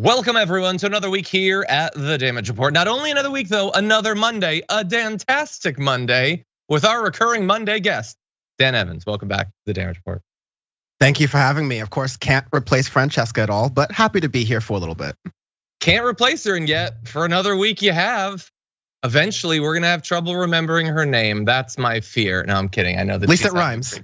Welcome everyone to another week here at The Damage Report. Not only another week though, another Monday, a dantastic Monday with our recurring Monday guest, Dan Evans. Welcome back to The Damage Report. Thank you for having me. Of course, can't replace Francesca at all, but happy to be here for a little bit. Can't replace her, and yet for another week you have. Eventually, we're gonna have trouble remembering her name. That's my fear. No, I'm kidding. I know that. At least it rhymes.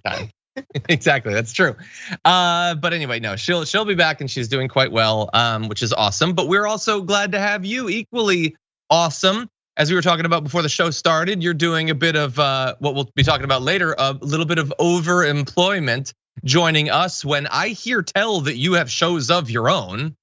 Exactly, that's true. But anyway, no, she'll be back and she's doing quite well, which is awesome. But we're also glad to have you, equally awesome. As we were talking about before the show started, you're doing a bit of what we'll be talking about later, a little bit of overemployment, joining us when I hear tell that you have shows of your own.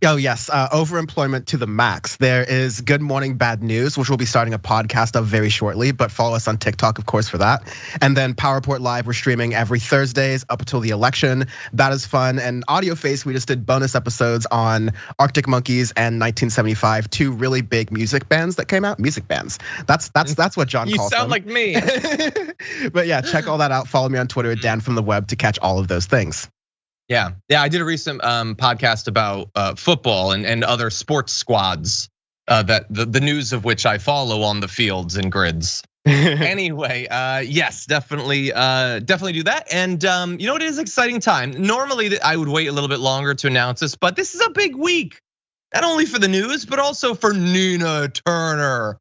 Oh yes, overemployment to the max. There is Good Morning Bad News, which we'll be starting a podcast of very shortly, but follow us on TikTok, of course, for that. And then PowerPort Live, we're streaming every Thursdays up until the election. That is fun. And Audio Face, we just did bonus episodes on Arctic Monkeys and 1975, two really big music bands that came out. Music bands. That's what John calls them. You sound like me. But yeah, check all that out. Follow me on Twitter at Dan from the Web to catch all of those things. Yeah, I did a recent podcast about football and other sports squads that the news of which I follow on the fields and grids. Anyway, yes, definitely do that. And you know, it is an exciting time. Normally, I would wait a little bit longer to announce this, but this is a big week, not only for the news but also for Nina Turner.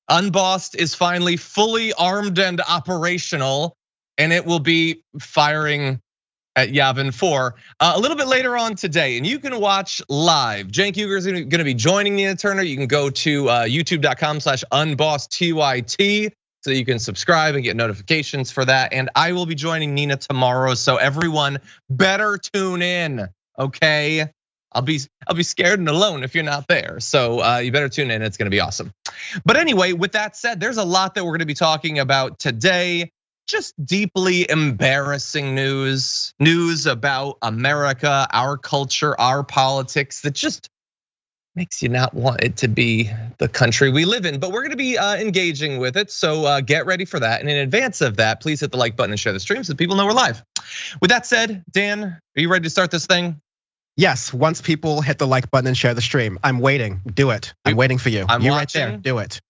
Unbossed is finally fully armed and operational, and it will be firing at Yavin 4 a little bit later on today, and you can watch live. Cenk Uygur is gonna be joining Nina Turner. You can go to youtube.com/unbossedTYT so you can subscribe and get notifications for that. And I will be joining Nina tomorrow, so everyone better tune in, okay? I'll be scared and alone if you're not there. So you better tune in, it's gonna be awesome. But anyway, with that said, there's a lot that we're gonna be talking about today. Just deeply embarrassing news about America, our culture, our politics that just makes you not want it to be the country we live in. But we're gonna be engaging with it, so get ready for that. And in advance of that, please hit the like button and share the stream so people know we're live. With that said, Dan, are you ready to start this thing? Yes, once people hit the like button and share the stream, I'm waiting, do it. I'm waiting for you. You're right there, do it.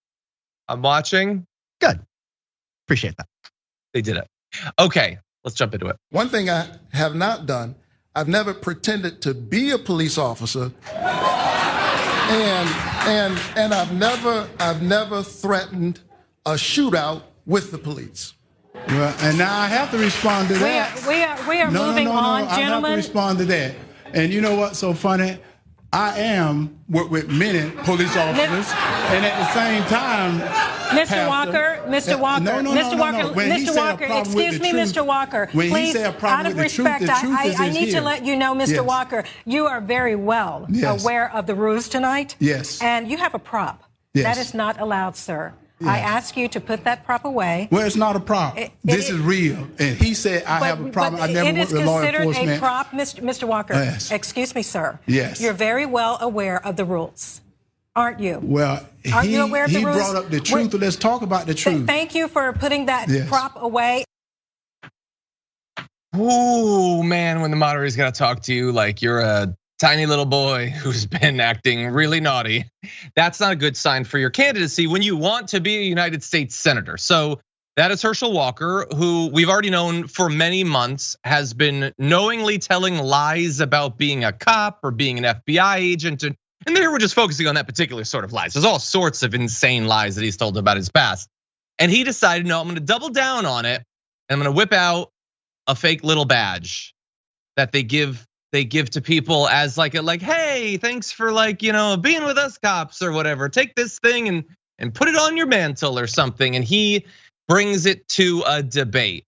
I'm watching. Good, appreciate that. They did it. Okay, let's jump into it. One thing I have not done, I've never pretended to be a police officer, and I've never threatened a shootout with the police. Well, and now I have to respond to that. We are moving on, I gentlemen. have to respond to that. And you know what's so funny? I am with many police officers, and at the same time, Mr. Walker, Mr. Walker, excuse me, Mr. Walker. Please, out of respect, I need to let you know, Mr. Walker, you are very well aware of the rules tonight. Yes. And you have a prop. Yes. That is not allowed, sir. Yes. I ask you to put that prop away. Well, it's not a prop. This is real. And he said I have a problem. I never went with law enforcement. It is considered a prop, Mr. Walker. Yes. Excuse me, sir. Yes. You're very well aware of the rules, aren't you? Well, aren't you aware of the rules? He brought up the truth. Let's talk about the truth. Thank you for putting that prop away. Ooh, man, when the moderator's gonna talk to you like you're a tiny little boy who's been acting really naughty. That's not a good sign for your candidacy when you want to be a United States Senator. So that is Herschel Walker, who we've already known for many months has been knowingly telling lies about being a cop or being an FBI agent. And there we're just focusing on that particular sort of lies. There's all sorts of insane lies that he's told about his past. And he decided, no, I'm gonna double down on it. And I'm gonna whip out a fake little badge that they give to people as like, hey, thanks for being with us cops or whatever. Take this thing and put it on your mantle or something. And he brings it to a debate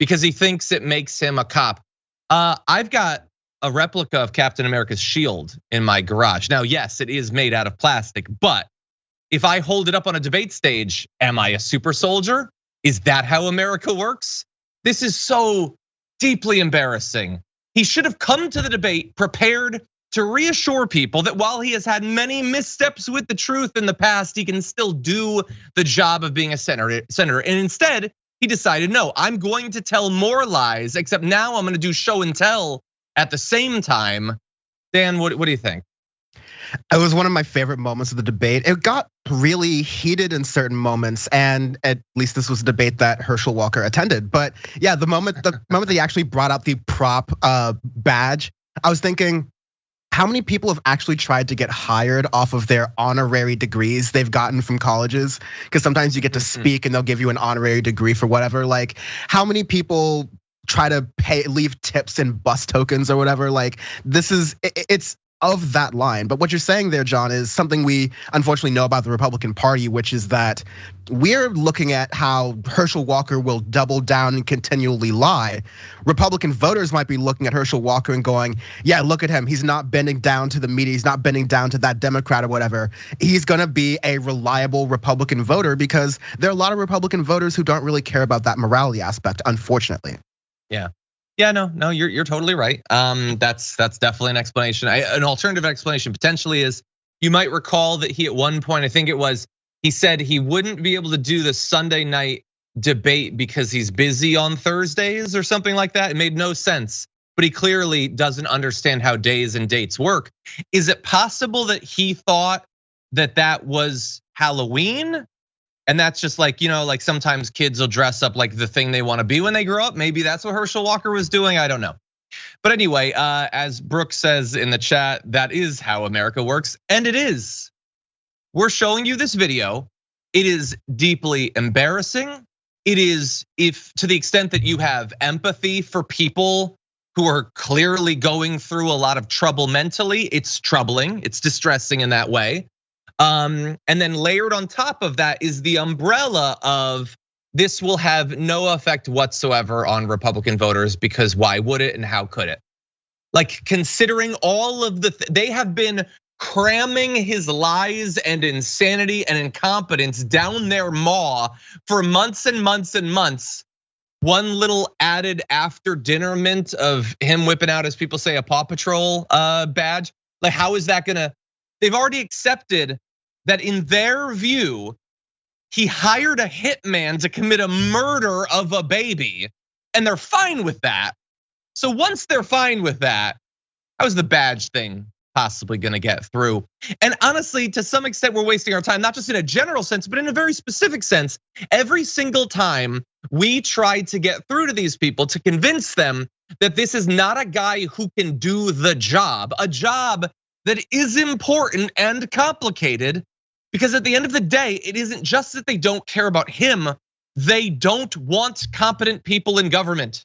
because he thinks it makes him a cop. I've got a replica of Captain America's shield in my garage. Now, yes, it is made out of plastic, but if I hold it up on a debate stage, am I a super soldier? Is that how America works? This is so deeply embarrassing. He should have come to the debate prepared to reassure people that while he has had many missteps with the truth in the past, he can still do the job of being a senator. And instead, he decided, no, I'm going to tell more lies, except now I'm gonna do show and tell at the same time. Dan, what do you think? It was one of my favorite moments of the debate. It got really heated in certain moments, and at least this was a debate that Herschel Walker attended. But yeah, the moment they actually brought out the prop badge, I was thinking, how many people have actually tried to get hired off of their honorary degrees they've gotten from colleges? Because sometimes you get to speak and they'll give you an honorary degree for whatever. Like, how many people try to leave tips in bus tokens or whatever? Like, it's of that line. But what you're saying there, John, is something we unfortunately know about the Republican Party, which is that we're looking at how Herschel Walker will double down and continually lie. Republican voters might be looking at Herschel Walker and going, yeah, look at him. He's not bending down to the media. He's not bending down to that Democrat or whatever. He's gonna be a reliable Republican voter, because there are a lot of Republican voters who don't really care about that morality aspect, unfortunately. Yeah, no, you're totally right. That's definitely an explanation. An alternative explanation potentially is, you might recall that he at one point, I think it was, he said he wouldn't be able to do the Sunday night debate because he's busy on Thursdays or something like that. It made no sense, but he clearly doesn't understand how days and dates work. Is it possible that he thought that was Halloween? And that's just like, like sometimes kids will dress up like the thing they want to be when they grow up. Maybe that's what Herschel Walker was doing, I don't know. But anyway, as Brooke says in the chat, that is how America works, and it is. We're showing you this video. It is deeply embarrassing. It is, if to the extent that you have empathy for people who are clearly going through a lot of trouble mentally, it's troubling, it's distressing in that way. And then layered on top of that is the umbrella of, this will have no effect whatsoever on Republican voters, because why would it and how could it? Like, considering all of they have been cramming his lies and insanity and incompetence down their maw for months and months and months. One little added after dinner mint of him whipping out, as people say, a Paw Patrol badge. Like, how is that gonna? They've already accepted that in their view, he hired a hitman to commit a murder of a baby, and they're fine with that. So once they're fine with that, how is the badge thing possibly gonna get through? And honestly, to some extent, we're wasting our time, not just in a general sense, but in a very specific sense. Every single time we try to get through to these people to convince them that this is not a guy who can do the job, a job that is important and complicated. Because at the end of the day, it isn't just that they don't care about him, they don't want competent people in government.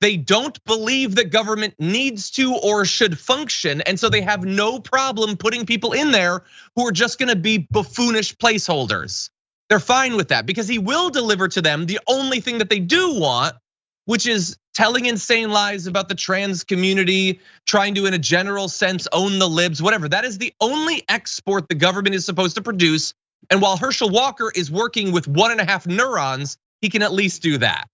They don't believe that government needs to or should function, and so they have no problem putting people in there who are just gonna be buffoonish placeholders. They're fine with that, because he will deliver to them the only thing that they do want, which is telling insane lies about the trans community, trying to, in a general sense, own the libs, whatever. That is the only export the government is supposed to produce. And while Herschel Walker is working with 1.5 neurons, he can at least do that.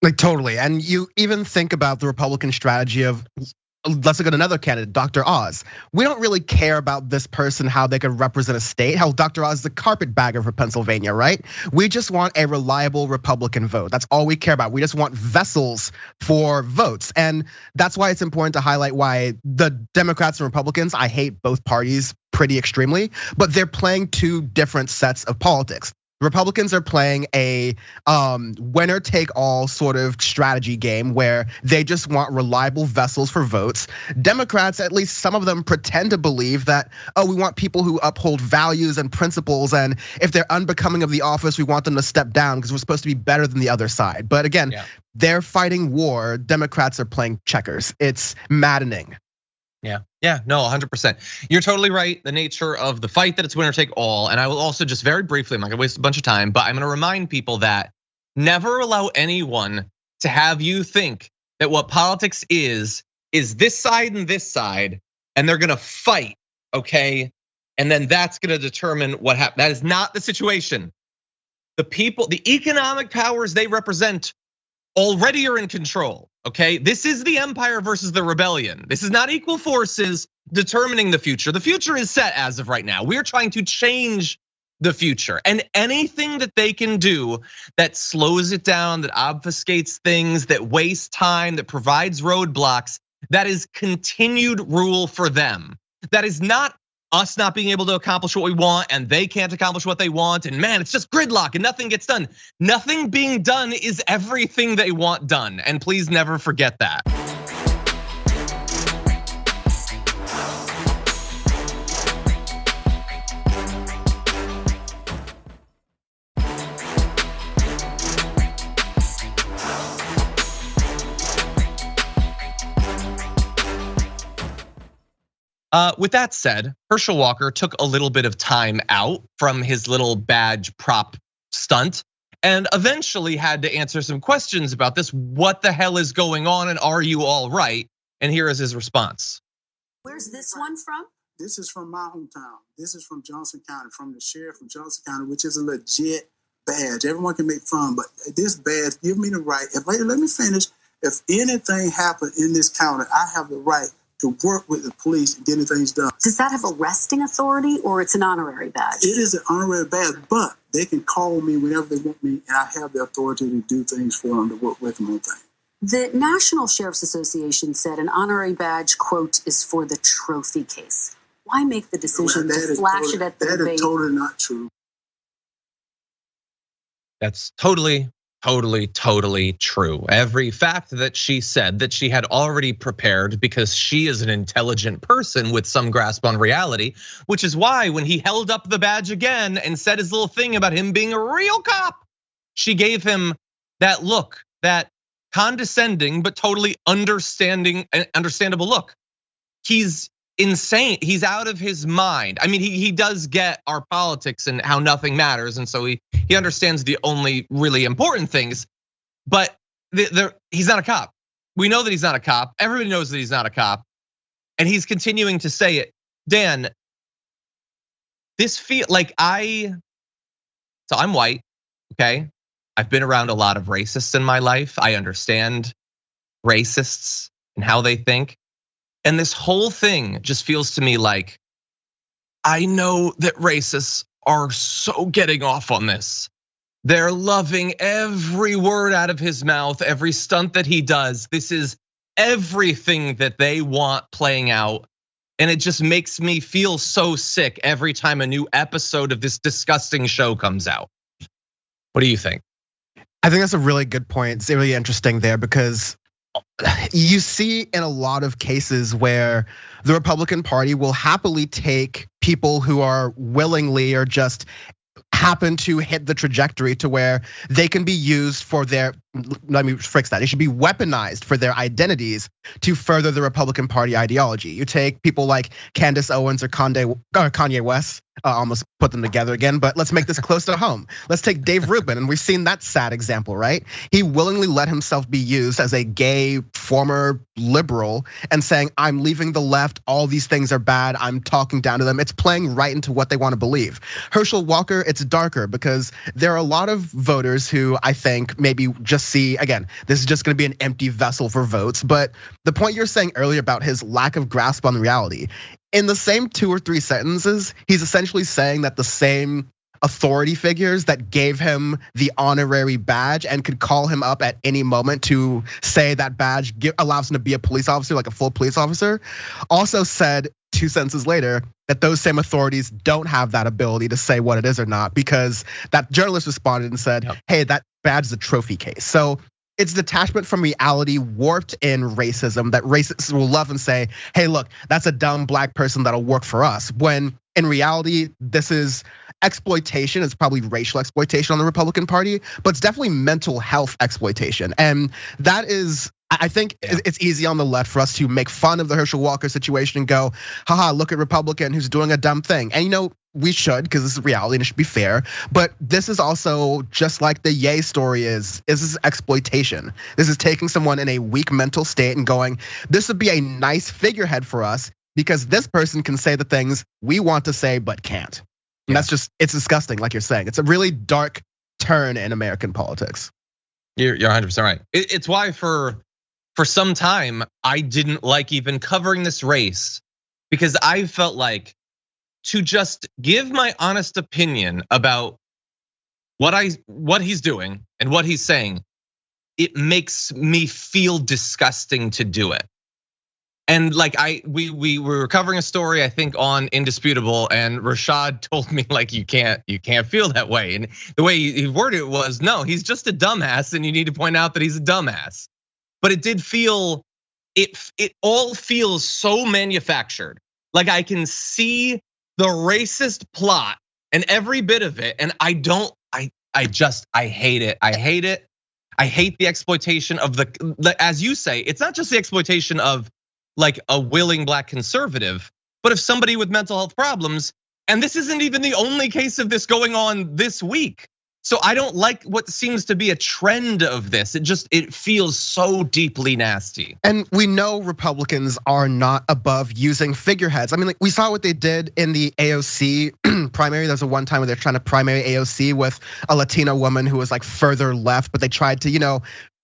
Like, totally. And you even think about the Republican strategy of, let's look at another candidate, Dr. Oz. We don't really care about this person, how they could represent a state. How Dr. Oz is the carpetbagger for Pennsylvania, right? We just want a reliable Republican vote. That's all we care about. We just want vessels for votes. And that's why it's important to highlight why the Democrats and Republicans, I hate both parties pretty extremely, but they're playing two different sets of politics. Republicans are playing a winner take all sort of strategy game where they just want reliable vessels for votes. Democrats, at least some of them, pretend to believe that, we want people who uphold values and principles, and if they're unbecoming of the office, we want them to step down because we're supposed to be better than the other side. But again, they're fighting war. Democrats are playing checkers. It's maddening. Yeah, no, 100%. You're totally right. The nature of the fight, that it's winner take all. And I will also just very briefly, I'm not gonna waste a bunch of time, but I'm gonna remind people that never allow anyone to have you think that what politics is this side and this side, and they're gonna fight, okay? And then that's gonna determine what happens. That is not the situation. The people, the economic powers they represent already are in control, okay? This is the empire versus the rebellion. This is not equal forces determining the future. The future is set as of right now. We're trying to change the future, and anything that they can do that slows it down, that obfuscates things, that wastes time, that provides roadblocks, that is continued rule for them. That is not us not being able to accomplish what we want and they can't accomplish what they want. And man, it's just gridlock and nothing gets done. Nothing being done is everything they want done. And please never forget that. With that said, Herschel Walker took a little bit of time out from his little badge prop stunt and eventually had to answer some questions about this. What the hell is going on and are you all right? And here is his response. Where's this one from? This is from my hometown. This is from Johnson County, from the sheriff from Johnson County, which is a legit badge. Everyone can make fun, but this badge give me the right. Let me finish. If anything happened in this county, I have the right to work with the police and getting things done. Does that have arresting authority or it's an honorary badge? It is an honorary badge, but they can call me whenever they want me and I have the authority to do things for them, to work with them on things. The National Sheriff's Association said an honorary badge, quote, is for the trophy case. Why make the decision to flash it at the debate? That is totally not true. That's totally true. Every fact that she said that she had already prepared because she is an intelligent person with some grasp on reality, which is why when he held up the badge again and said his little thing about him being a real cop, she gave him that look, that condescending but totally understandable look. He's insane. He's out of his mind. I mean, he does get our politics and how nothing matters, and so he understands the only really important things. But he's not a cop. We know that he's not a cop. Everybody knows that he's not a cop, and he's continuing to say it. Dan, this feel like so I'm white, okay? I've been around a lot of racists in my life. I understand racists and how they think. And this whole thing just feels to me like, I know that racists are so getting off on this. They're loving every word out of his mouth, every stunt that he does. This is everything that they want playing out. And it just makes me feel so sick every time a new episode of this disgusting show comes out. What do you think? I think that's a really good point. It's really interesting there because you see in a lot of cases where the Republican Party will happily take people who are willingly or just happen to hit the trajectory to where they can be used for their, let me fix that, they should be weaponized for their identities to further the Republican Party ideology. You take people like Candace Owens or Kanye West, almost put them together again, but let's make this close to home. Let's take Dave Rubin, and we've seen that sad example, right? He willingly let himself be used as a gay former liberal and saying, I'm leaving the left, all these things are bad, I'm talking down to them. It's playing right into what they want to believe. Herschel Walker, it's darker because there are a lot of voters who I think maybe just see, again, this is just gonna be an empty vessel for votes, but the point you're saying earlier about his lack of grasp on reality, in the same 2 or 3 sentences, he's essentially saying that the same authority figures that gave him the honorary badge and could call him up at any moment to say that badge allows him to be a police officer, like a full police officer, also said 2 sentences later that those same authorities don't have that ability to say what it is or not, because that journalist responded and said, hey, that badge is a trophy case. So it's detachment from reality warped in racism that racists will love and say, hey, look, that's a dumb black person that'll work for us. When in reality, this is exploitation. It's probably racial exploitation on the Republican Party, but it's definitely mental health exploitation. And that is, I think it's easy on the left for us to make fun of the Herschel Walker situation and go, haha, look at Republican who's doing a dumb thing. And we should, because this is reality and it should be fair. But this is also just like the Ye story is this exploitation. This is taking someone in a weak mental state and going, this would be a nice figurehead for us because this person can say the things we want to say but can't. And that's just, it's disgusting, like you're saying. It's a really dark turn in American politics. You're 100% right. It's why for some time, I didn't like even covering this race because I felt like to just give my honest opinion about what he's doing and what he's saying, it makes me feel disgusting to do it. And like we were covering a story, I think, on Indisputable, and Rashad told me like you can't feel that way. And the way he worded it was, no, he's just a dumbass, and you need to point out that he's a dumbass. But it did feel, it all feels so manufactured. Like I can see the racist plot and every bit of it, and I hate it. I hate it. I hate the exploitation of as you say, it's not just the exploitation of like a willing black conservative, but of somebody with mental health problems. And this isn't even the only case of this going on this week. So I don't like what seems to be a trend of this. It feels so deeply nasty. And we know Republicans are not above using figureheads. I mean, like we saw what they did in the AOC primary. There's a one time where they're trying to primary AOC with a Latina woman who was like further left, but they tried to,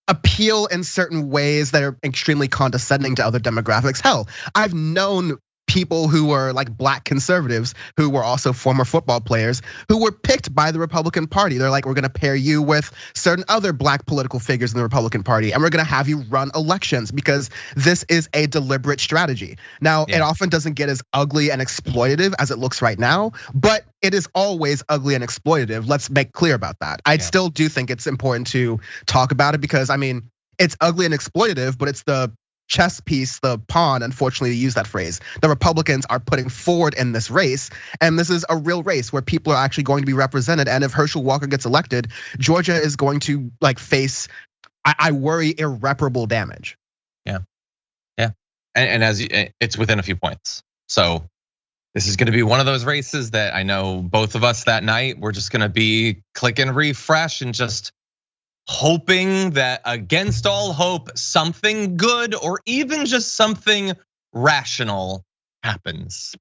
appeal in certain ways that are extremely condescending to other demographics. Hell, I've known people who were like black conservatives who were also former football players who were picked by the Republican Party. They're like, we're gonna pair you with certain other black political figures in the Republican Party, and we're gonna have you run elections because this is a deliberate strategy. Now, it often doesn't get as ugly and exploitative as it looks right now, but it is always ugly and exploitative. Let's make clear about that. I still do think it's important to talk about it because I mean, it's ugly and exploitative, but it's the chess piece, the pawn, unfortunately, to use that phrase, the Republicans are putting forward in this race. And this is a real race where people are actually going to be represented. And if Herschel Walker gets elected, Georgia is going to like face, I worry, irreparable damage. Yeah. And as it's within a few points. So this is gonna be one of those races that I know both of us that night, we're just gonna be click and refresh and just hoping that against all hope, something good or even just something rational happens.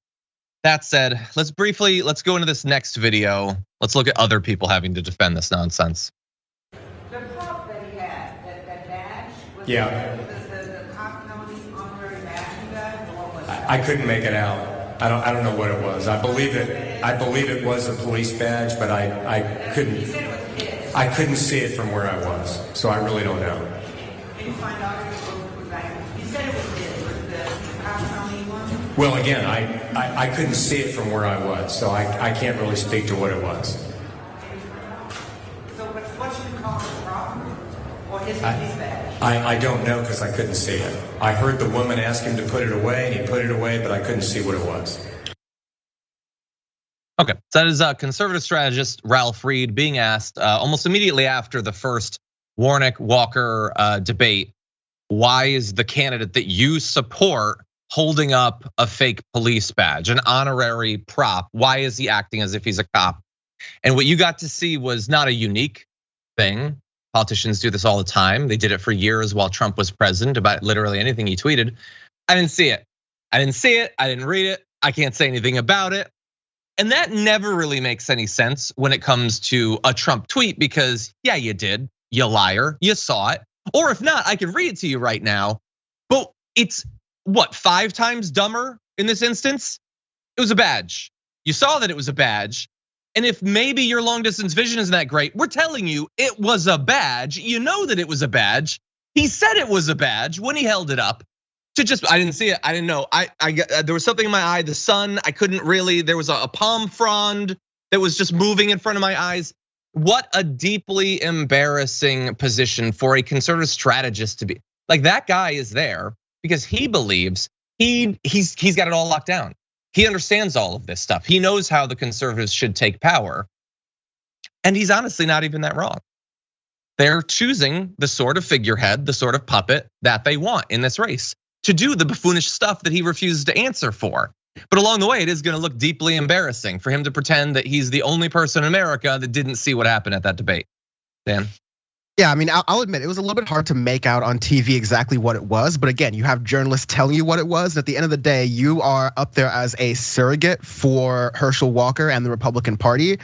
That said, let's go into this next video. Let's look at other people having to defend this nonsense. The prop that he had, that badge, was the cop notice honorary badge badge, or what was it? I couldn't make it out. I don't know what it was. I believe it was a police badge, but I couldn't. I couldn't see it from where I was, so I really don't know. Did you find out if it was like, you said it was his, was the cop telling you one? Well, again, I couldn't see it from where I was, so I can't really speak to what it was. So what should we call it, prop or his police badge? I don't know because I couldn't see it. I heard the woman ask him to put it away, and he put it away, but I couldn't see what it was. Okay, so that is conservative strategist Ralph Reed being asked almost immediately after the first Warnock Walker debate, why is the candidate that you support holding up a fake police badge, an honorary prop? Why is he acting as if he's a cop? And what you got to see was not a unique thing. Politicians do this all the time. They did it for years while Trump was president about literally anything he tweeted. I didn't see it. I didn't read it. I can't say anything about it. And that never really makes any sense when it comes to a Trump tweet because yeah, you did, you liar, you saw it. Or if not, I can read it to you right now. But it's what, 5 times dumber in this instance? It was a badge. You saw that it was a badge. And if maybe your long distance vision isn't that great, we're telling you it was a badge. You know that it was a badge. He said it was a badge when he held it up. I didn't see it. I didn't know. There was something in my eye. The sun. I couldn't really. There was a palm frond that was just moving in front of my eyes. What a deeply embarrassing position for a conservative strategist to be. Like that guy is there because he believes he's got it all locked down. He understands all of this stuff. He knows how the conservatives should take power, and he's honestly not even that wrong. They're choosing the sort of figurehead, the sort of puppet that they want in this race, to do the buffoonish stuff that he refuses to answer for. But along the way, it is gonna look deeply embarrassing for him to pretend that he's the only person in America that didn't see what happened at that debate. Dan? Yeah, I mean, I'll admit it was a little bit hard to make out on TV exactly what it was. But again, you have journalists telling you what it was. And at the end of the day, you are up there as a surrogate for Herschel Walker and the Republican Party.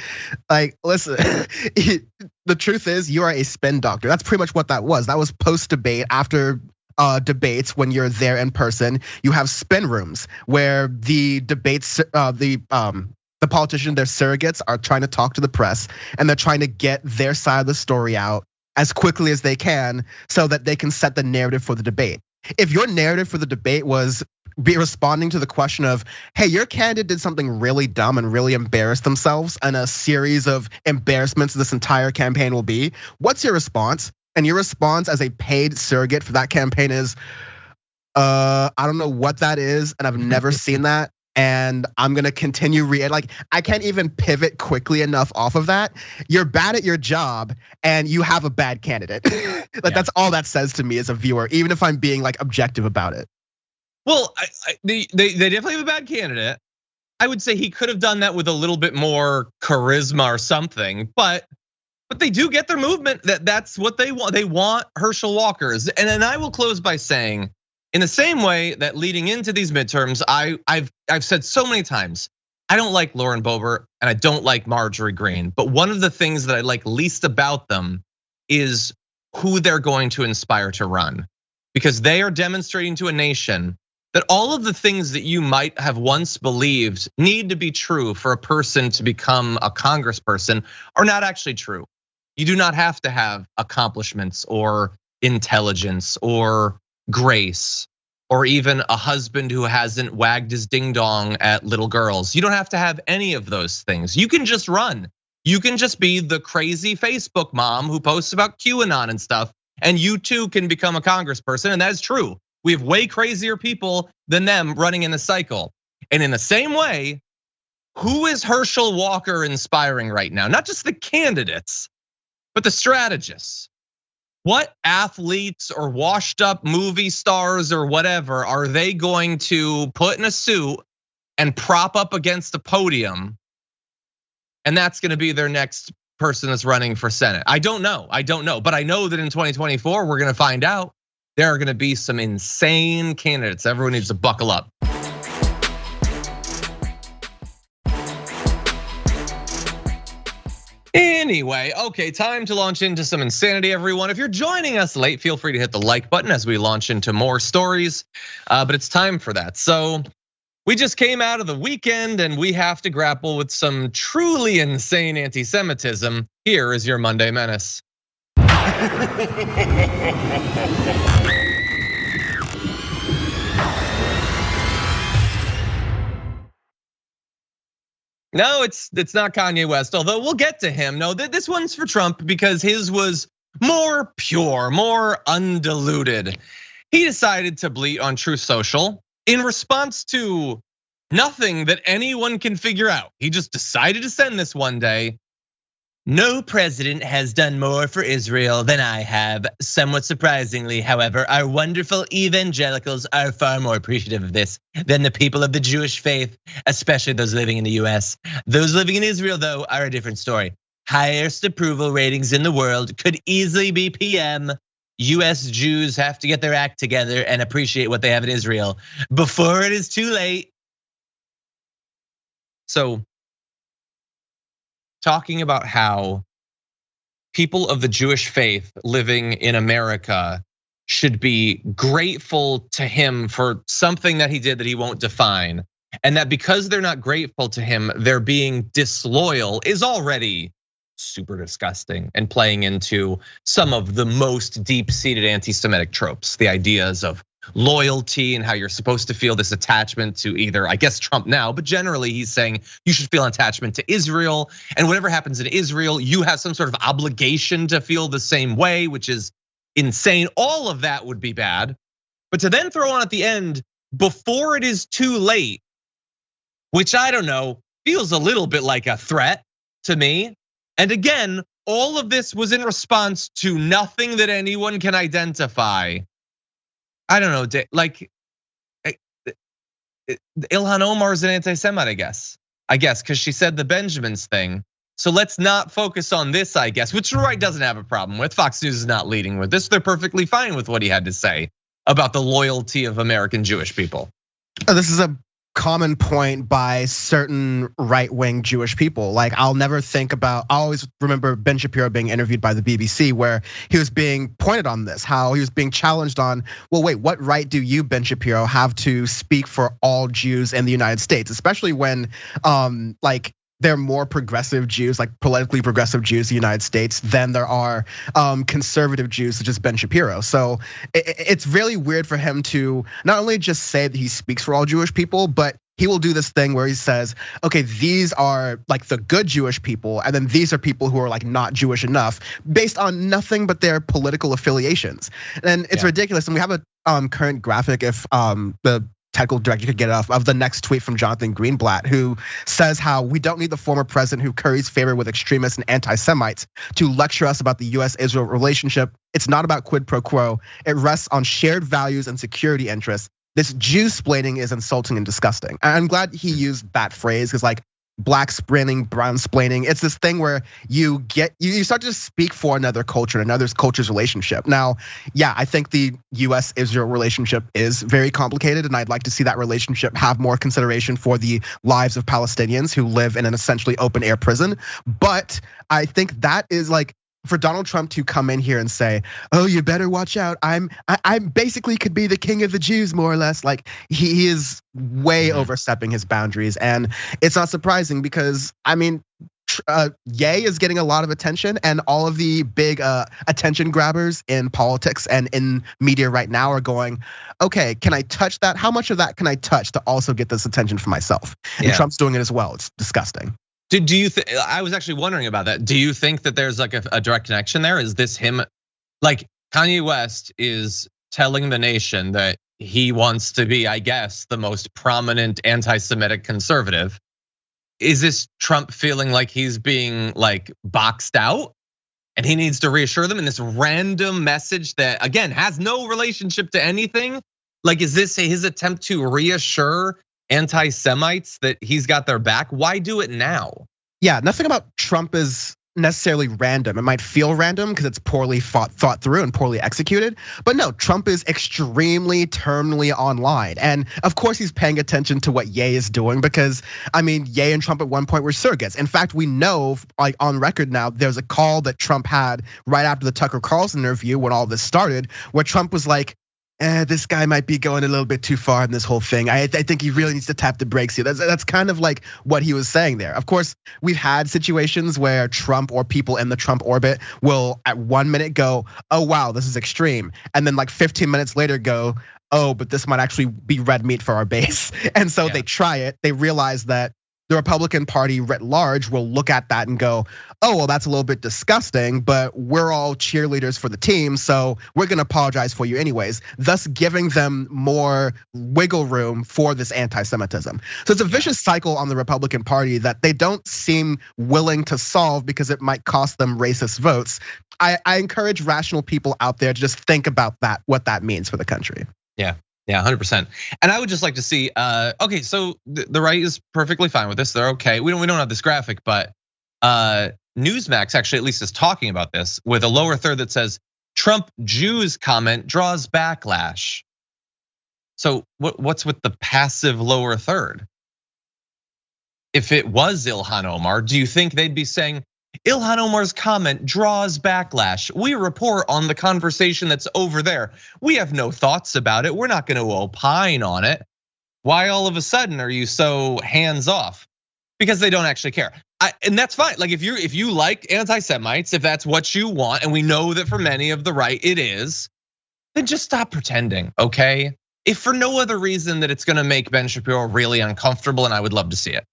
Like, listen, the truth is you are a spin doctor. That's pretty much what that was. That was post-debate after debates when you're there in person. You have spin rooms where the debates, the politicians, their surrogates are trying to talk to the press and they're trying to get their side of the story out as quickly as they can so that they can set the narrative for the debate. if your narrative for the debate was responding to the question of, hey, your candidate did something really dumb and really embarrassed themselves, and a series of embarrassments this entire campaign will be, what's your response? And your response as a paid surrogate for that campaign is, I don't know what that is, and I've never seen that. And I'm gonna continue like I can't even pivot quickly enough off of that. You're bad at your job and you have a bad candidate. That's all that says to me as a viewer, even if I'm being like objective about it. Well, they definitely have a bad candidate. I would say he could have done that with a little bit more charisma or something, but they do get their movement. That's what they want. They want Herschel Walkers. And then I will close by saying, in the same way that leading into these midterms, I've said so many times, I don't like Lauren Boebert and I don't like Marjorie Greene. But one of the things that I like least about them is who they're going to inspire to run, because they are demonstrating to a nation that all of the things that you might have once believed need to be true for a person to become a congressperson are not actually true. You do not have to have accomplishments or intelligence or grace, or even a husband who hasn't wagged his ding dong at little girls. You don't have to have any of those things. You can just run. You can just be the crazy Facebook mom who posts about QAnon and stuff, and you too can become a congressperson, and that is true. We have way crazier people than them running in the cycle. And in the same way, who is Herschel Walker inspiring right now? Not just the candidates, but the strategists. What athletes or washed up movie stars or whatever are they going to put in a suit and prop up against a podium? And that's gonna be their next person that's running for Senate. I don't know, but I know that in 2024, we're gonna find out. There are gonna be some insane candidates. Everyone needs to buckle up. Anyway, okay, time to launch into some insanity, everyone. If you're joining us late, feel free to hit the like button as we launch into more stories, but it's time for that. So we just came out of the weekend and we have to grapple with some truly insane anti-Semitism. Here is your Monday Menace. No, it's not Kanye West, although we'll get to him. No, this one's for Trump because his was more pure, more undiluted. He decided to bleat on Truth Social in response to nothing that anyone can figure out. He just decided to send this one day. No president has done more for Israel than I have. Somewhat surprisingly, however, our wonderful evangelicals are far more appreciative of this than the people of the Jewish faith, especially those living in the US. Those living in Israel, though, are a different story. Highest approval ratings in the world could easily be PM. US Jews have to get their act together and appreciate what they have in Israel before it is too late. So, talking about how people of the Jewish faith living in America should be grateful to him for something that he did that he won't define. And that because they're not grateful to him, they're being disloyal is already super disgusting and playing into some of the most deep-seated anti-Semitic tropes. The ideas of loyalty and how you're supposed to feel this attachment to either, I guess, Trump now, but generally he's saying you should feel an attachment to Israel, and whatever happens in Israel, you have some sort of obligation to feel the same way, which is insane. All of that would be bad. But to then throw on at the end, before it is too late, which I don't know, feels a little bit like a threat to me. And again, all of this was in response to nothing that anyone can identify. I don't know, like Ilhan Omar is an anti-Semite, I guess, because she said the Benjamins thing. So let's not focus on this, I guess, which the right doesn't have a problem with. Fox News is not leading with this. They're perfectly fine with what he had to say about the loyalty of American Jewish people. This is a common point by certain right-wing Jewish people. Like I always remember Ben Shapiro being interviewed by the BBC where he was being pointed on this, how he was being challenged on, well, wait, what right do you, Ben Shapiro, have to speak for all Jews in the United States? Especially when like there are more progressive Jews, like politically progressive Jews in the United States than there are conservative Jews such as Ben Shapiro. So it's really weird for him to not only just say that he speaks for all Jewish people, but he will do this thing where he says, okay, these are like the good Jewish people, and then these are people who are like not Jewish enough based on nothing but their political affiliations. And it's ridiculous. And we have a current graphic, if the technical director could get it off, of the next tweet from Jonathan Greenblatt, who says how we don't need the former president who curries favor with extremists and anti-Semites to lecture us about the US-Israel relationship. It's not about quid pro quo. It rests on shared values and security interests. This Jew-splaining is insulting and disgusting. I'm glad he used that phrase, because like black splaining, brown splaining, it's this thing where you start to speak for another culture, another culture's relationship. Now, yeah, I think the US-Israel relationship is very complicated, and I'd like to see that relationship have more consideration for the lives of Palestinians who live in an essentially open air prison. But I think that is like, for Donald Trump to come in here and say, oh, you better watch out, I basically could be the king of the Jews, more or less. Like, he is way overstepping his boundaries, and it's not surprising because, I mean, Ye is getting a lot of attention, and all of the big attention grabbers in politics and in media right now are going, okay, can I touch that? How much of that can I touch to also get this attention for myself? And Trump's doing it as well. It's disgusting. Do you think, I was actually wondering about that. Do you think that there's like a direct connection there? Is this him, like Kanye West is telling the nation that he wants to be, I guess, the most prominent anti-Semitic conservative? Is this Trump feeling like he's being like boxed out and he needs to reassure them in this random message that, again, has no relationship to anything? Like, is this his attempt to reassure anti-Semites that he's got their back? Why do it now? Yeah, nothing about Trump is necessarily random. It might feel random because it's poorly thought through and poorly executed. But no, Trump is extremely terminally online. And of course he's paying attention to what Ye is doing, because I mean, Ye and Trump at one point were surrogates. In fact, we know, like on record now, there's a call that Trump had right after the Tucker Carlson interview when all this started, where Trump was like, this guy might be going a little bit too far in this whole thing. I think he really needs to tap the brakes here. That's kind of like what he was saying there. Of course, we've had situations where Trump or people in the Trump orbit will at 1 minute go, oh wow, this is extreme. And then like 15 minutes later go, oh, but this might actually be red meat for our base. And so they try it, they realize that the Republican Party writ large will look at that and go, oh, well, that's a little bit disgusting, but we're all cheerleaders for the team, so we're gonna apologize for you anyways, thus giving them more wiggle room for this anti-Semitism. So it's a vicious cycle on the Republican Party that they don't seem willing to solve because it might cost them racist votes. I encourage rational people out there to just think about that, what that means for the country. Yeah, 100%. And I would just like to see, okay, so the right is perfectly fine with this. They're okay. We don't have this graphic, but Newsmax actually at least is talking about this with a lower third that says Trump Jews comment draws backlash. So what's with the passive lower third? If it was Ilhan Omar, do you think they'd be saying, Ilhan Omar's comment draws backlash. We report on the conversation that's over there. We have no thoughts about it. We're not gonna opine on it. Why all of a sudden are you so hands off? Because they don't actually care. And that's fine. Like if you like anti-Semites, if that's what you want, and we know that for many of the right it is, then just stop pretending, okay? If for no other reason that it's gonna make Ben Shapiro really uncomfortable, and I would love to see it.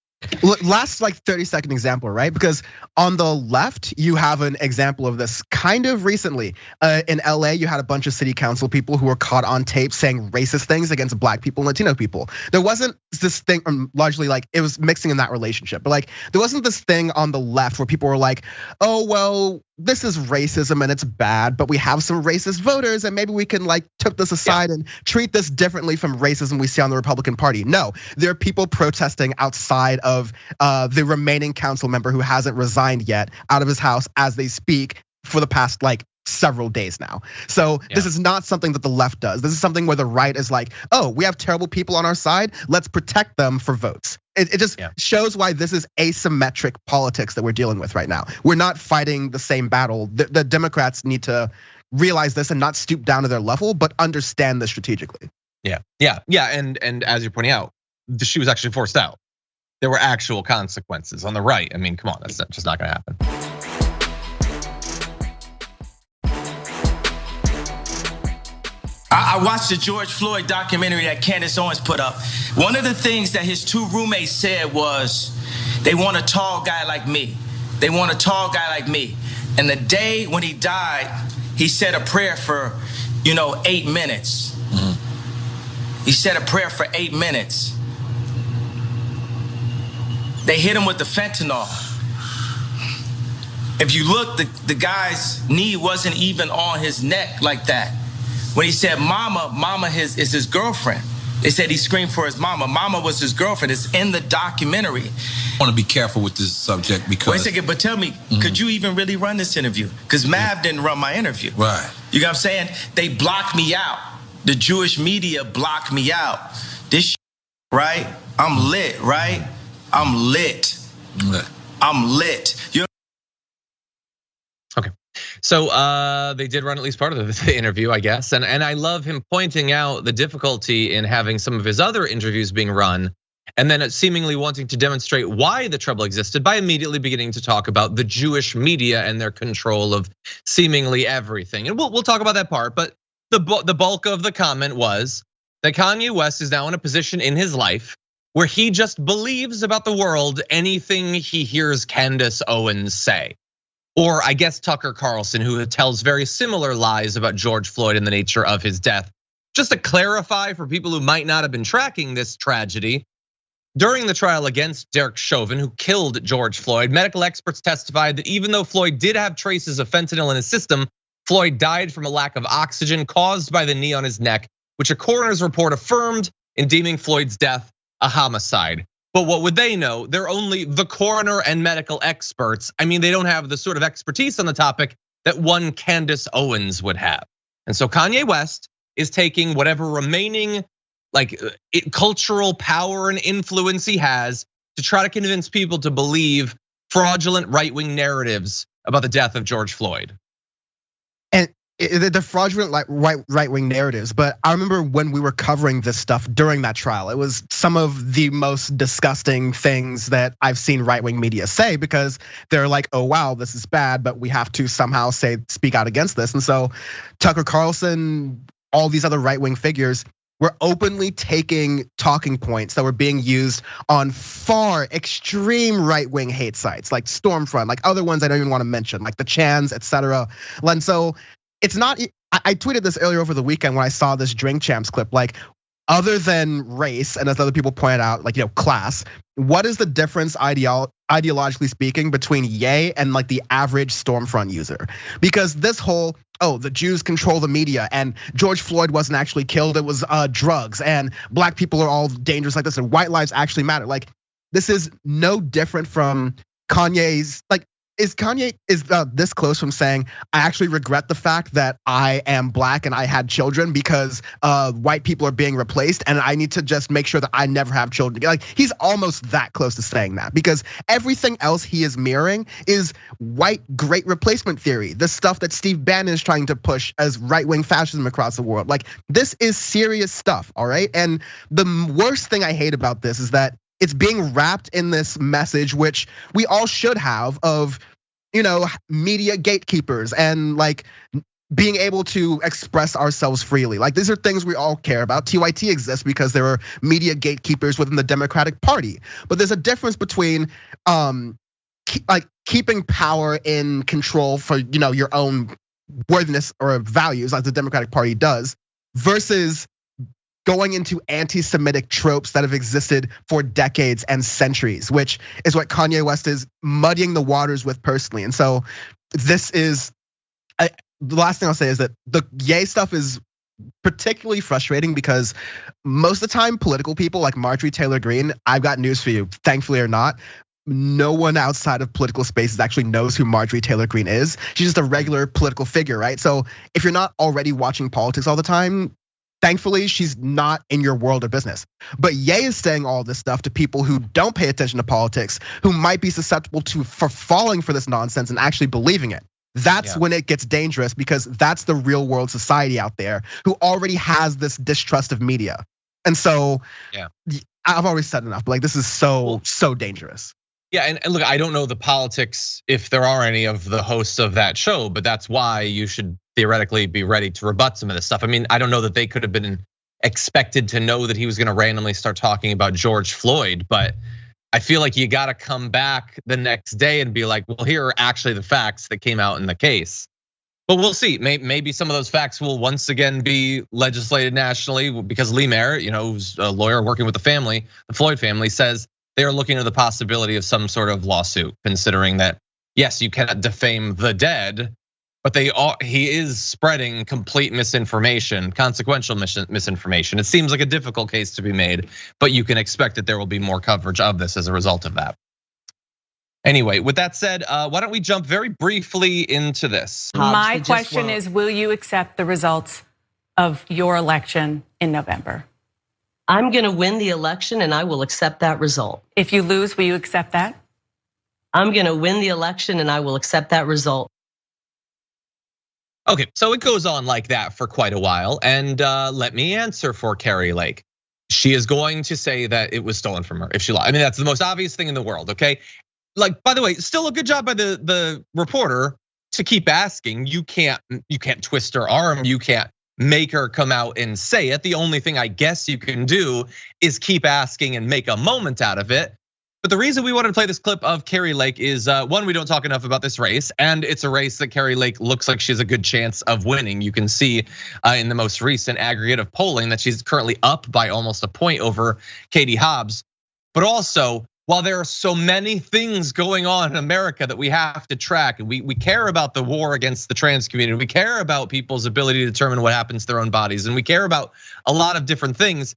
Last like 30-second example, right? Because on the left, you have an example of this kind of recently. In LA, you had a bunch of city council people who were caught on tape saying racist things against black people and Latino people. There wasn't this thing, largely like it was mixing in that relationship, but like there wasn't this thing on the left where people were like, oh, well, this is racism and it's bad, but we have some racist voters and maybe we can like took this aside and treat this differently from racism we see on the Republican Party. No, there are people protesting outside of the remaining council member who hasn't resigned yet out of his house as they speak for the past like several days now. So this is not something that the left does. This is something where the right is like, oh, we have terrible people on our side, let's protect them for votes. It just shows why this is asymmetric politics that we're dealing with right now. We're not fighting the same battle. The Democrats need to realize this and not stoop down to their level, but understand this strategically. Yeah, and as you're pointing out, she was actually forced out. there were actual consequences. On the right, I mean, come on, that's just not gonna happen. I watched the George Floyd documentary that Candace Owens put up. One of the things that his two roommates said was, they want a tall guy like me. They want a tall guy like me. And the day when he died, he said a prayer for, 8 minutes. He said a prayer for 8 minutes. They hit him with the fentanyl. If you look, the guy's knee wasn't even on his neck like that. When he said mama is his girlfriend. They said he screamed for his mama. Mama was his girlfriend. It's in the documentary. I want to be careful with this subject because... Wait a second, but tell me, could you even really run this interview? Because Mav didn't run my interview. Right. You know what I'm saying? They blocked me out. The Jewish media blocked me out. This right? I'm lit, right? I'm lit. I'm lit. Okay. So they did run at least part of the interview, I guess. And I love him pointing out the difficulty in having some of his other interviews being run, and then seemingly wanting to demonstrate why the trouble existed by immediately beginning to talk about the Jewish media and their control of seemingly everything. And we'll talk about that part, but the bulk of the comment was that Kanye West is now in a position in his life where he just believes about the world anything he hears Candace Owens say. Or I guess Tucker Carlson, who tells very similar lies about George Floyd and the nature of his death. Just to clarify for people who might not have been tracking this tragedy, during the trial against Derek Chauvin, who killed George Floyd, medical experts testified that even though Floyd did have traces of fentanyl in his system, Floyd died from a lack of oxygen caused by the knee on his neck, which a coroner's report affirmed in deeming Floyd's death a homicide. But what would they know? They're only the coroner and medical experts. I mean, they don't have the sort of expertise on the topic that one Candace Owens would have. And so Kanye West is taking whatever remaining cultural power and influence he has to try to convince people to believe fraudulent right-wing narratives about the death of George Floyd. And the fraudulent right-wing narratives, but I remember when we were covering this stuff during that trial, it was some of the most disgusting things that I've seen right-wing media say, because they're like, oh wow, this is bad, but we have to somehow speak out against this. And so Tucker Carlson, all these other right-wing figures were openly taking talking points that were being used on far extreme right-wing hate sites like Stormfront, like other ones I don't even want to mention, like the Chans, etc. And so it's not, I tweeted this earlier over the weekend when I saw this Drink Champs clip, like other than race, and as other people pointed out, like, class, what is the difference ideologically speaking between Ye and like the average Stormfront user? Because this whole, the Jews control the media and George Floyd wasn't actually killed, it was drugs, and black people are all dangerous like this, and white lives actually matter. Like, this is no different from Kanye's, is Kanye this close from saying, I actually regret the fact that I am black and I had children because white people are being replaced and I need to just make sure that I never have children. Like, he's almost that close to saying that, because everything else he is mirroring is white great replacement theory, the stuff that Steve Bannon is trying to push as right-wing fascism across the world. Like, this is serious stuff, all right? And the worst thing I hate about this is that it's being wrapped in this message, which we all should have, of, media gatekeepers and like being able to express ourselves freely. Like, these are things we all care about. TYT exists because there are media gatekeepers within the Democratic Party. But there's a difference between keeping power in control for your own worthiness or values, like the Democratic Party does, versus going into anti-Semitic tropes that have existed for decades and centuries, which is what Kanye West is muddying the waters with personally. And so this is, the last thing I'll say is that the Ye stuff is particularly frustrating because most of the time political people like Marjorie Taylor Greene, I've got news for you, thankfully or not, no one outside of political spaces actually knows who Marjorie Taylor Greene is. She's just a regular political figure, right? So if you're not already watching politics all the time, thankfully, she's not in your world of business. But Ye is saying all this stuff to people who don't pay attention to politics, who might be susceptible for falling for this nonsense and actually believing it. That's when it gets dangerous, because that's the real world society out there who already has this distrust of media. And so I've already said enough, but like this is so dangerous. Yeah, and look, I don't know the politics if there are any of the hosts of that show, but that's why you should theoretically be ready to rebut some of this stuff. I mean, I don't know that they could have been expected to know that he was gonna randomly start talking about George Floyd, but I feel like you gotta come back the next day and be like, well, here are actually the facts that came out in the case. But we'll see, maybe some of those facts will once again be legislated nationally because Lee Merritt, who's a lawyer working with the Floyd family, says they are looking at the possibility of some sort of lawsuit, considering that, yes, you cannot defame the dead, but he is spreading complete misinformation, consequential misinformation. It seems like a difficult case to be made, but you can expect that there will be more coverage of this as a result of that. Anyway, with that said, why don't we jump very briefly into this? My question is, will you accept the results of your election in November? I'm gonna win the election and I will accept that result. If you lose, will you accept that? I'm gonna win the election and I will accept that result. Okay, so it goes on like that for quite a while. And let me answer for Kari Lake. She is going to say that it was stolen from her if she lied. I mean, that's the most obvious thing in the world, okay? Like, by the way, still a good job by the reporter to keep asking. You can't twist her arm. You can't make her come out and say it. The only thing I guess you can do is keep asking and make a moment out of it. But the reason we wanted to play this clip of Kari Lake is one, we don't talk enough about this race, and it's a race that Kari Lake looks like she has a good chance of winning. You can see in the most recent aggregate of polling that she's currently up by almost a point over Katie Hobbs. But also, while there are so many things going on in America that we have to track, and we care about the war against the trans community, we care about people's ability to determine what happens to their own bodies, and we care about a lot of different things.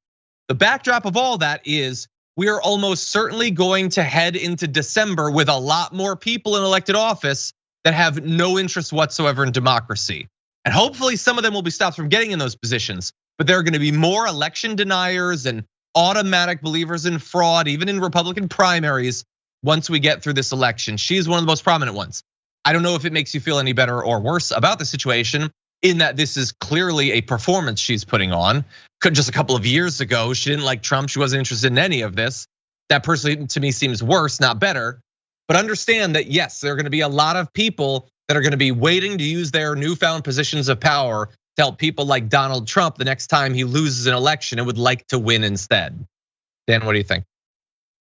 The backdrop of all that is we are almost certainly going to head into December with a lot more people in elected office that have no interest whatsoever in democracy. And hopefully some of them will be stopped from getting in those positions, but there are gonna be more election deniers and automatic believers in fraud, even in Republican primaries, once we get through this election. She's one of the most prominent ones. I don't know if it makes you feel any better or worse about the situation, in that this is clearly a performance she's putting on. Just a couple of years ago, she didn't like Trump, she wasn't interested in any of this. That personally to me seems worse, not better. But understand that yes, there are gonna be a lot of people that are gonna be waiting to use their newfound positions of power to help people like Donald Trump the next time he loses an election and would like to win instead. Dan, what do you think?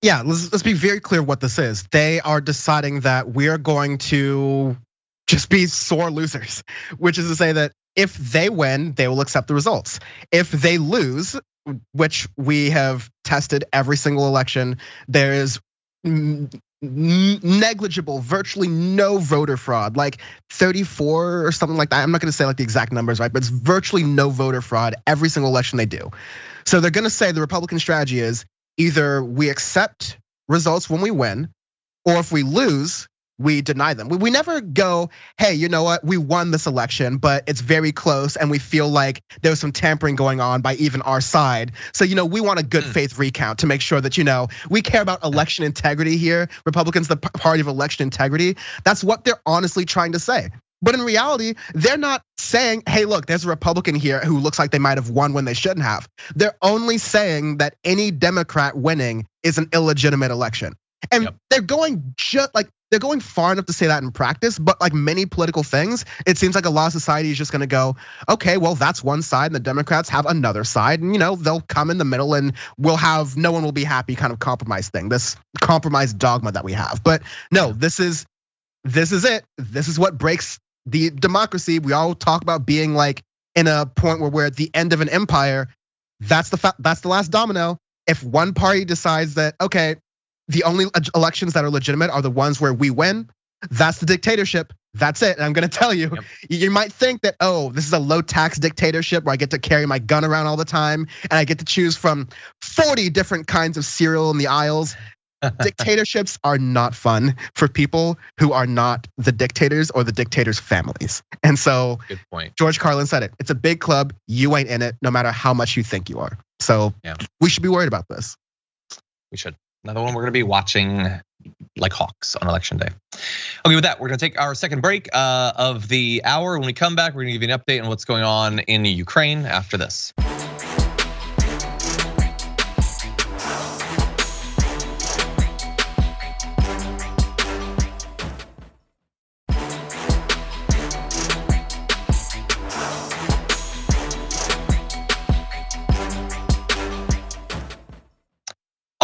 Yeah, let's be very clear what this is. They are deciding that we are going to just be sore losers, which is to say that if they win, they will accept the results. If they lose, which we have tested every single election, there is negligible, virtually no voter fraud, like 34 or something like that. I'm not gonna say like the exact numbers, right? But it's virtually no voter fraud every single election they do. So they're gonna say the Republican strategy is either we accept results when we win, or if we lose, we deny them. We never go, hey, you know what? We won this election, but it's very close and we feel like there was some tampering going on by even our side. So, we want a good faith recount to make sure that, we care about election integrity here. Republicans, the party of election integrity. That's what they're honestly trying to say. But in reality, they're not saying, hey, look, there's a Republican here who looks like they might have won when they shouldn't have. They're only saying that any Democrat winning is an illegitimate election. And they're going they're going far enough to say that in practice, but like many political things, it seems like a lot of society is just gonna go, okay, well, that's one side and the Democrats have another side, and they'll come in the middle and no one will be happy kind of compromise thing, this compromise dogma that we have. But no, this is it. This is what breaks the democracy. We all talk about being like in a point where we're at the end of an empire. That's the last domino. If one party decides that, okay, the only elections that are legitimate are the ones where we win, that's the dictatorship. That's it. And I'm gonna tell you, you might think that, oh, this is a low tax dictatorship where I get to carry my gun around all the time and I get to choose from 40 different kinds of cereal in the aisles. Dictatorships are not fun for people who are not the dictators or the dictators' families. And so, good point. George Carlin said it. It's a big club. You ain't in it, no matter how much you think you are. So we should be worried about this. We should. Another one we're gonna be watching like hawks on election day. Okay, with that, we're gonna take our second break of the hour. When we come back, we're gonna give you an update on what's going on in Ukraine after this.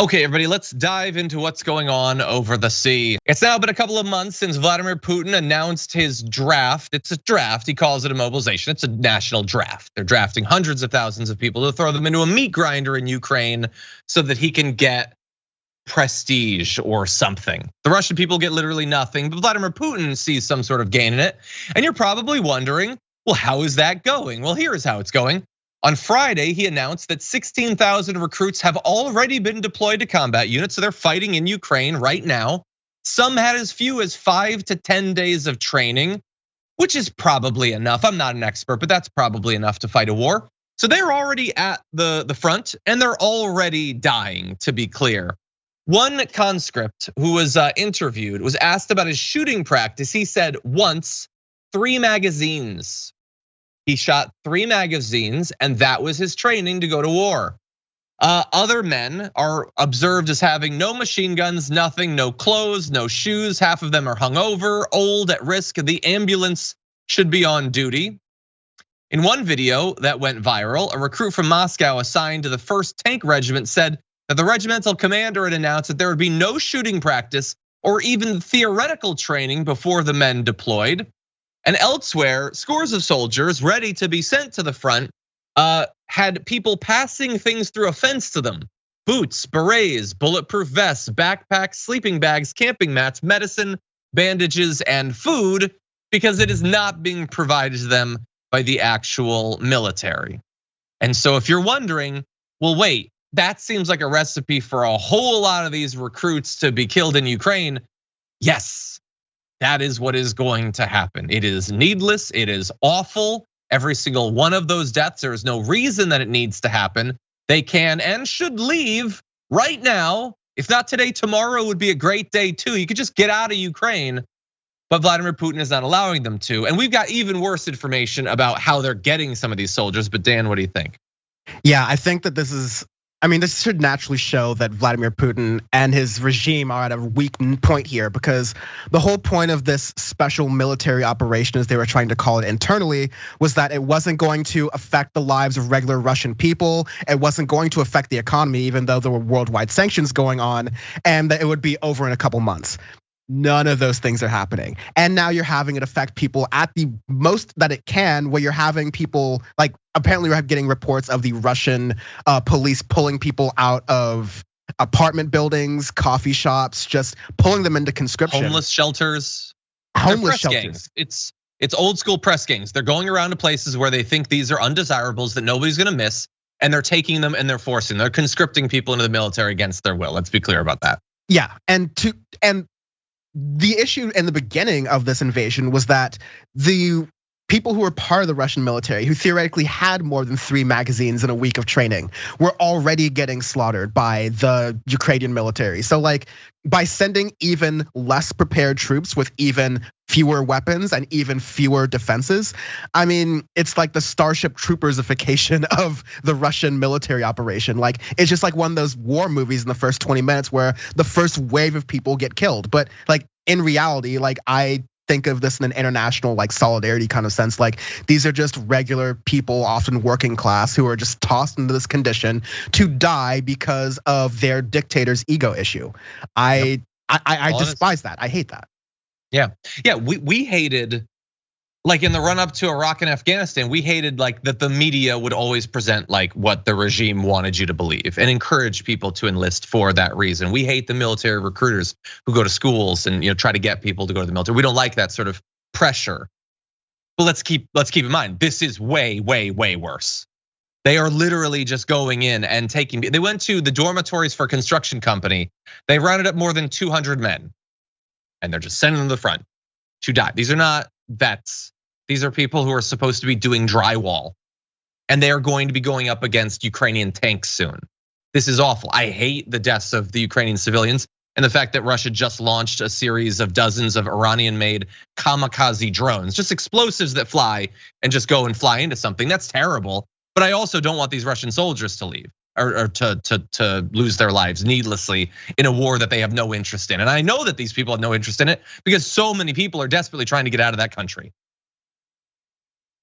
Okay, everybody, let's dive into what's going on over the sea. It's now been a couple of months since Vladimir Putin announced his draft. It's a draft, he calls it a mobilization. It's a national draft. They're drafting hundreds of thousands of people to throw them into a meat grinder in Ukraine so that he can get prestige or something. The Russian people get literally nothing, but Vladimir Putin sees some sort of gain in it. And you're probably wondering, well, how is that going? Well, here's how it's going. On Friday, he announced that 16,000 recruits have already been deployed to combat units, so they're fighting in Ukraine right now. Some had as few as 5 to 10 days of training, which is probably enough. I'm not an expert, but that's probably enough to fight a war. So they're already at the front, and they're already dying, to be clear. One conscript who was interviewed was asked about his shooting practice. He said once, 3 magazines. He shot 3 magazines, and that was his training to go to war. Other men are observed as having no machine guns, nothing, no clothes, no shoes. Half of them are hungover, old, at risk. The ambulance should be on duty. In one video that went viral, a recruit from Moscow assigned to the 1st Tank Regiment said that the regimental commander had announced that there would be no shooting practice or even theoretical training before the men deployed. And elsewhere, scores of soldiers ready to be sent to the front had people passing things through a fence to them. Boots, berets, bulletproof vests, backpacks, sleeping bags, camping mats, medicine, bandages, and food, because it is not being provided to them by the actual military. And so if you're wondering, well, wait, that seems like a recipe for a whole lot of these recruits to be killed in Ukraine. Yes. That is what is going to happen. It is needless, it is awful. Every single one of those deaths, there is no reason that it needs to happen. They can and should leave right now. If not today, tomorrow would be a great day too. You could just get out of Ukraine, but Vladimir Putin is not allowing them to. And we've got even worse information about how they're getting some of these soldiers. But Dan, what do you think? Yeah, I think that this should naturally show that Vladimir Putin and his regime are at a weak point here, because the whole point of this special military operation, as they were trying to call it internally, was that it wasn't going to affect the lives of regular Russian people. It wasn't going to affect the economy, even though there were worldwide sanctions going on, and that it would be over in a couple months. None of those things are happening. And now you're having it affect people at the most that it can, where you're having people, like, apparently we're getting reports of the Russian police pulling people out of apartment buildings, coffee shops, just pulling them into conscription. Homeless shelters. Homeless shelters. Gangs. It's old school press gangs. They're going around to places where they think these are undesirables that nobody's gonna miss, and they're taking them and they're conscripting people into the military against their will. Let's be clear about that. Yeah, and the issue in the beginning of this invasion was that the people who were part of the Russian military, who theoretically had more than 3 magazines in a week of training, were already getting slaughtered by the Ukrainian military. So like, by sending even less prepared troops with even fewer weapons and even fewer defenses, I mean, it's like the Starship Troopersification of the Russian military operation. Like, it's just like one of those war movies in the first 20 minutes where the first wave of people get killed. But like, in reality, like, I think of this in an international like solidarity kind of sense. Like, these are just regular people, often working class, who are just tossed into this condition to die because of their dictator's ego issue. I despise that. I hate that. Yeah, we hated, like in the run up to Iraq and Afghanistan, we hated like that the media would always present like what the regime wanted you to believe and encourage people to enlist for that reason. We hate the military recruiters who go to schools and try to get people to go to the military. We don't like that sort of pressure. But let's keep in mind, this is way worse. They are literally just going in and taking. They went to the dormitories for a construction company. They rounded up more than 200 men, and they're just sending them to the front to die. These are not vets. These are people who are supposed to be doing drywall, and they are going to be going up against Ukrainian tanks soon. This is awful. I hate the deaths of the Ukrainian civilians and the fact that Russia just launched a series of dozens of Iranian-made kamikaze drones, just explosives that fly and just go and fly into something. That's terrible. But I also don't want these Russian soldiers to leave or to lose their lives needlessly in a war that they have no interest in. And I know that these people have no interest in it because so many people are desperately trying to get out of that country.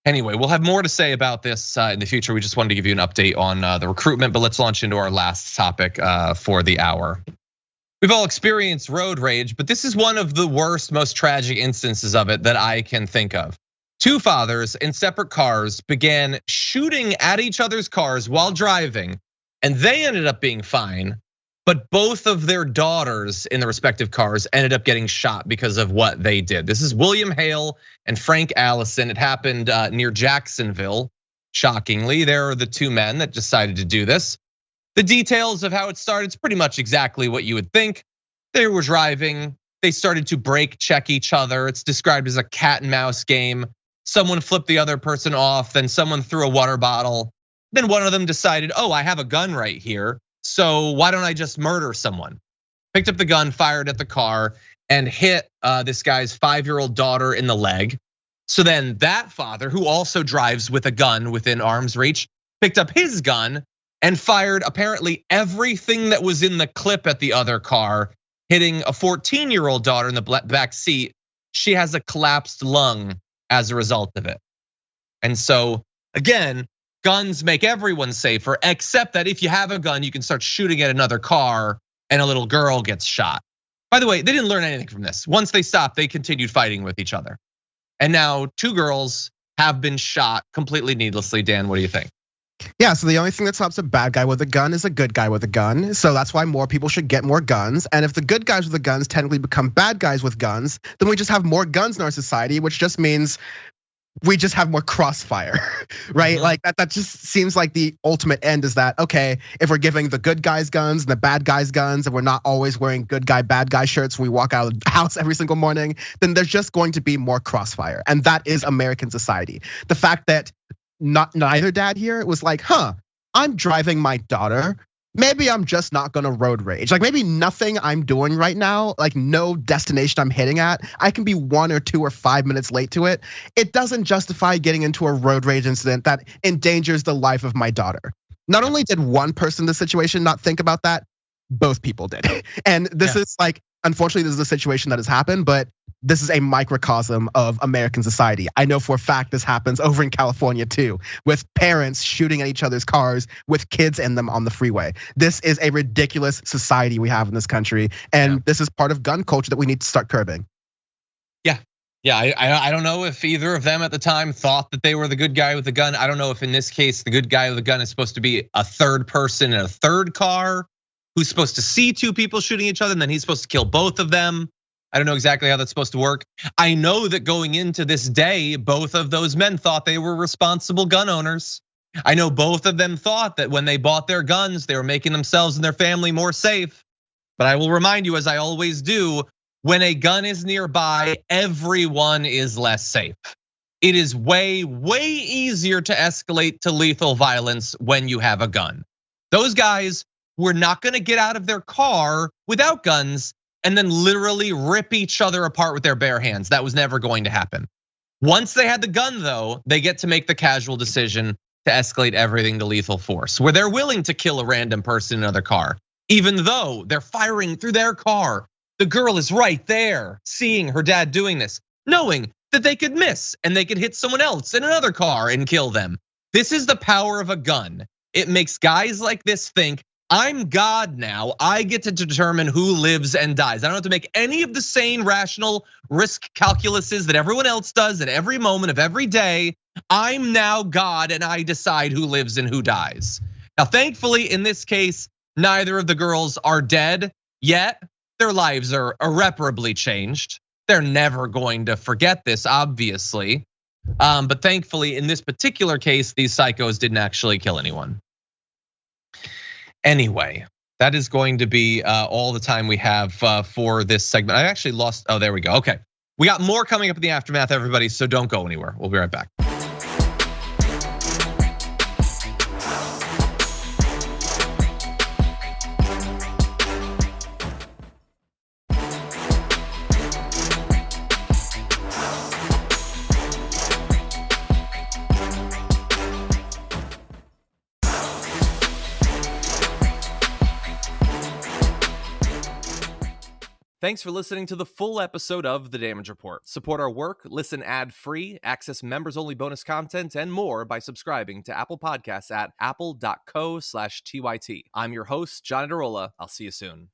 Anyway, we'll have more to say about this in the future. We just wanted to give you an update on the recruitment, but let's launch into our last topic for the hour. We've all experienced road rage, but this is one of the worst, most tragic instances of it that I can think of. Two fathers in separate cars began shooting at each other's cars while driving, and they ended up being fine, but both of their daughters in the respective cars ended up getting shot because of what they did. This is William Hale and Frank Allison. It happened near Jacksonville. Shockingly, there are the two men that decided to do this. The details of how it started, it's pretty much exactly what you would think. They were driving, they started to brake check each other. It's described as a cat and mouse game. Someone flipped the other person off, then someone threw a water bottle. Then one of them decided, oh, I have a gun right here, so why don't I just murder someone? Picked up the gun, fired at the car, and hit this guy's 5-year-old daughter in the leg. So then that father, who also drives with a gun within arm's reach, picked up his gun and fired apparently everything that was in the clip at the other car, hitting a 14-year-old daughter in the back seat. She has a collapsed lung as a result of it. And so again, guns make everyone safer, except that if you have a gun, you can start shooting at another car and a little girl gets shot. By the way, they didn't learn anything from this. Once they stopped, they continued fighting with each other. And now 2 girls have been shot completely needlessly. Dan, what do you think? Yeah, so the only thing that stops a bad guy with a gun is a good guy with a gun. So that's why more people should get more guns. And if the good guys with the guns technically become bad guys with guns, then we just have more guns in our society, which just means we just have more crossfire, right? Like that just seems like the ultimate end is that, okay, if we're giving the good guys guns and the bad guys guns, and we're not always wearing good guy, bad guy shirts when we walk out of the house every single morning, then there's just going to be more crossfire. And that is American society. The fact that neither dad here was like, I'm driving my daughter. Maybe I'm just not gonna road rage. Like maybe nothing I'm doing right now, like no destination I'm hitting at, I can be 1 or 2 or 5 minutes late to it. It doesn't justify getting into a road rage incident that endangers the life of my daughter. Not only did one person in the situation not think about that, both people did. And this is like, unfortunately, this is a situation that has happened, but this is a microcosm of American society. I know for a fact this happens over in California too, with parents shooting at each other's cars with kids in them on the freeway. This is a ridiculous society we have in this country, and this is part of gun culture that we need to start curbing. Yeah, I don't know if either of them at the time thought that they were the good guy with the gun. I don't know if in this case the good guy with the gun is supposed to be a third person in a third car who's supposed to see 2 people shooting each other and then he's supposed to kill both of them. I don't know exactly how that's supposed to work. I know that going into this day, both of those men thought they were responsible gun owners. I know both of them thought that when they bought their guns, they were making themselves and their family more safe. But I will remind you, as I always do, when a gun is nearby, everyone is less safe. It is way, way easier to escalate to lethal violence when you have a gun. Those guys were not gonna get out of their car without guns and then literally rip each other apart with their bare hands. That was never going to happen. Once they had the gun though, they get to make the casual decision to escalate everything to lethal force, where they're willing to kill a random person in another car, even though they're firing through their car. The girl is right there, seeing her dad doing this, knowing that they could miss and they could hit someone else in another car and kill them. This is the power of a gun. It makes guys like this think, I'm God now, I get to determine who lives and dies. I don't have to make any of the sane, rational risk calculuses that everyone else does at every moment of every day. I'm now God and I decide who lives and who dies. Now, thankfully, in this case, neither of the girls are dead yet. Their lives are irreparably changed. They're never going to forget this, obviously. But thankfully, in this particular case, these psychos didn't actually kill anyone. Anyway, that is going to be all the time we have for this segment. I actually lost, oh, there we go, okay. We got more coming up in the aftermath, everybody, so don't go anywhere. We'll be right back. Thanks for listening to the full episode of The Damage Report. Support our work, listen ad-free, access members-only bonus content, and more by subscribing to Apple Podcasts at apple.co/TYT. I'm your host, John Adarola. I'll see you soon.